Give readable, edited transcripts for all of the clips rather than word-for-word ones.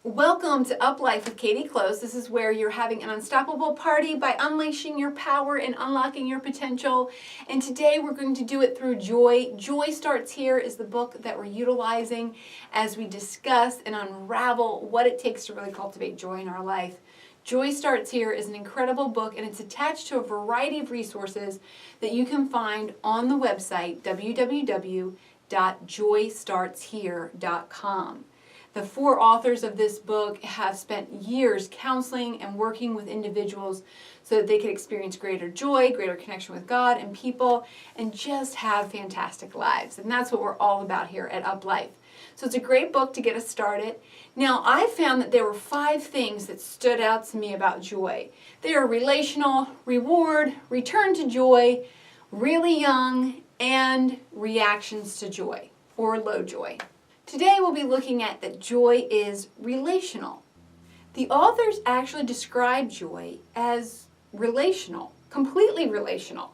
Welcome to Up Life with Katie Close. This is where you're having an unstoppable party by unleashing your power and unlocking your potential. And today we're going to do it through joy. Joy Starts Here is the book that we're utilizing as we discuss and unravel what it takes to really cultivate joy in our life. Joy Starts Here is an incredible book, and it's attached to a variety of resources that you can find on the website www.joystartshere.com. The four authors of this book have spent years counseling and working with individuals so that they could experience greater joy, greater connection with God and people, and just have fantastic lives. And that's what we're all about here at Up Life. So it's a great book to get us started. Now, I found that there were 5 things that stood out to me about joy. They are relational, reward, return to joy, really young, and reactions to joy, or low joy. Today we'll be looking at that joy is relational. The authors actually describe joy as relational, completely relational.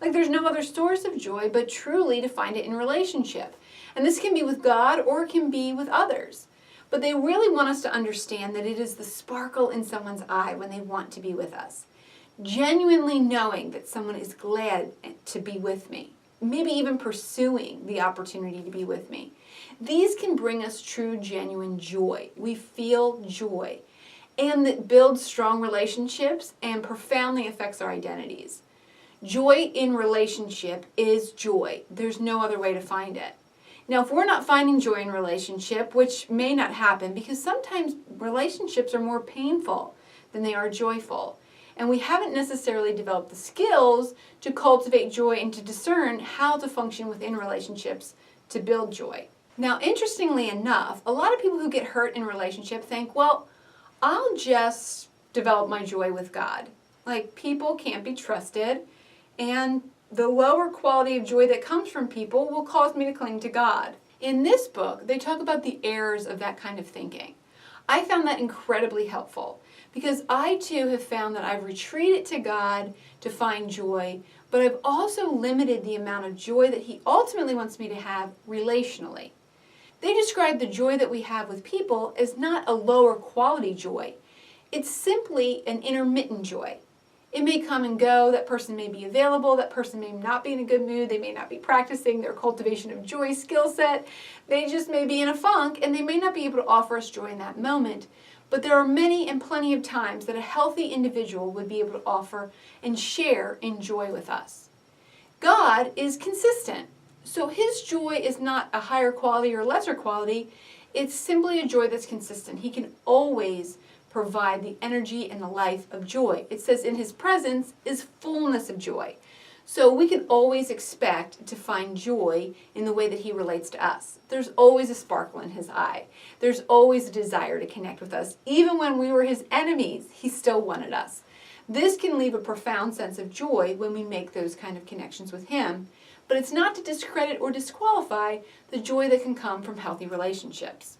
Like there's no other source of joy but truly to find it in relationship. And this can be with God or it can be with others. But they really want us to understand that it is the sparkle in someone's eye when they want to be with us. Genuinely knowing that someone is glad to be with me. Maybe even pursuing the opportunity to be with me. These can bring us true, genuine joy. We feel joy. And that builds strong relationships and profoundly affects our identities. Joy in relationship is joy. There's no other way to find it. Now, if we're not finding joy in relationship, which may not happen because sometimes relationships are more painful than they are joyful. And we haven't necessarily developed the skills to cultivate joy and to discern how to function within relationships to build joy. Now, interestingly enough, a lot of people who get hurt in relationship think, well, I'll just develop my joy with God. Like, people can't be trusted, and the lower quality of joy that comes from people will cause me to cling to God. In this book, they talk about the errors of that kind of thinking. I found that incredibly helpful because I too have found that I've retreated to God to find joy, but I've also limited the amount of joy that He ultimately wants me to have relationally. They describe the joy that we have with people as not a lower quality joy. It's simply an intermittent joy. It may come and go, that person may be available, that person may not be in a good mood, they may not be practicing their cultivation of joy skill set, they just may be in a funk and they may not be able to offer us joy in that moment. But there are many and plenty of times that a healthy individual would be able to offer and share in joy with us. God is consistent, so His joy is not a higher quality or lesser quality, it's simply a joy that's consistent. He can always provide the energy and the life of joy. It says in His presence is fullness of joy. So we can always expect to find joy in the way that He relates to us. There's always a sparkle in His eye. There's always a desire to connect with us. Even when we were His enemies, He still wanted us. This can leave a profound sense of joy when we make those kind of connections with Him, but it's not to discredit or disqualify the joy that can come from healthy relationships.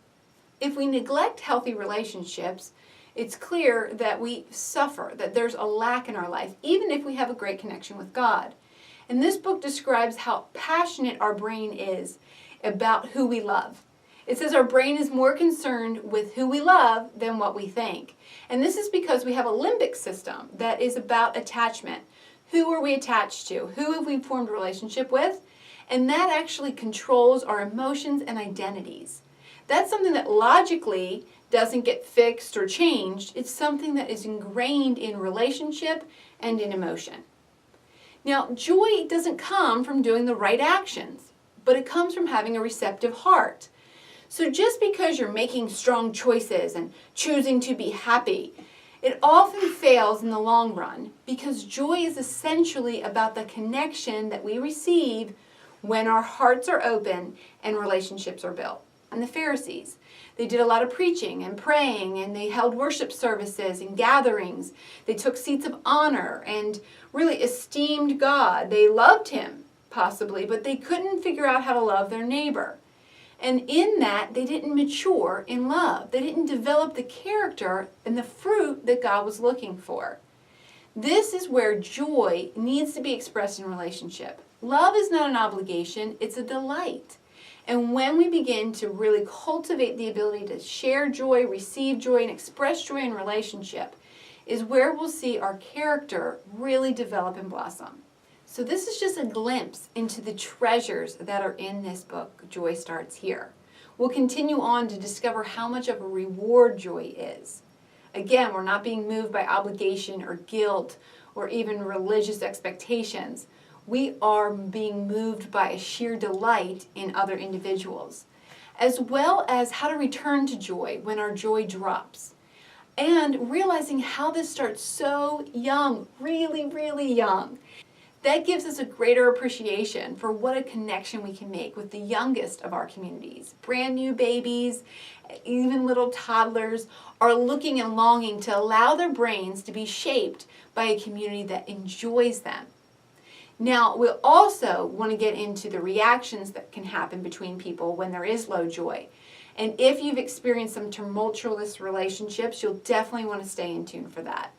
If we neglect healthy relationships, it's clear that we suffer, that there's a lack in our life, even if we have a great connection with God. And this book describes how passionate our brain is about who we love. It says our brain is more concerned with who we love than what we think. And this is because we have a limbic system that is about attachment. Who are we attached to? Who have we formed a relationship with? And that actually controls our emotions and identities. That's something that logically doesn't get fixed or changed. It's something that is ingrained in relationship and in emotion. Now, joy doesn't come from doing the right actions, but it comes from having a receptive heart. So just because you're making strong choices and choosing to be happy, it often fails in the long run because joy is essentially about the connection that we receive when our hearts are open and relationships are built. And the Pharisees, they did a lot of preaching and praying, and they held worship services and gatherings. They took seats of honor and really esteemed God. They loved Him, possibly, but they couldn't figure out how to love their neighbor. And in that, they didn't mature in love. They didn't develop the character and the fruit that God was looking for. This is where joy needs to be expressed in relationship. Love is not an obligation, it's a delight. And when we begin to really cultivate the ability to share joy, receive joy, and express joy in relationship, is where we'll see our character really develop and blossom. So this is just a glimpse into the treasures that are in this book, Joy Starts Here. We'll continue on to discover how much of a reward joy is. Again, we're not being moved by obligation or guilt or even religious expectations. We are being moved by a sheer delight in other individuals, as well as how to return to joy when our joy drops. And realizing how this starts so young, really, really young. That gives us a greater appreciation for what a connection we can make with the youngest of our communities. Brand new babies, even little toddlers, are looking and longing to allow their brains to be shaped by a community that enjoys them. Now, we'll also want to get into the reactions that can happen between people when there is low joy. And if you've experienced some tumultuous relationships, you'll definitely want to stay in tune for that.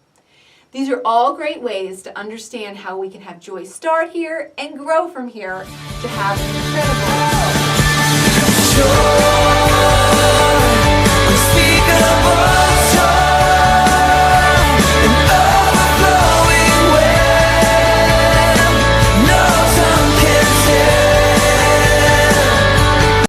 These are all great ways to understand how we can have joy start here and grow from here to have an incredible joy.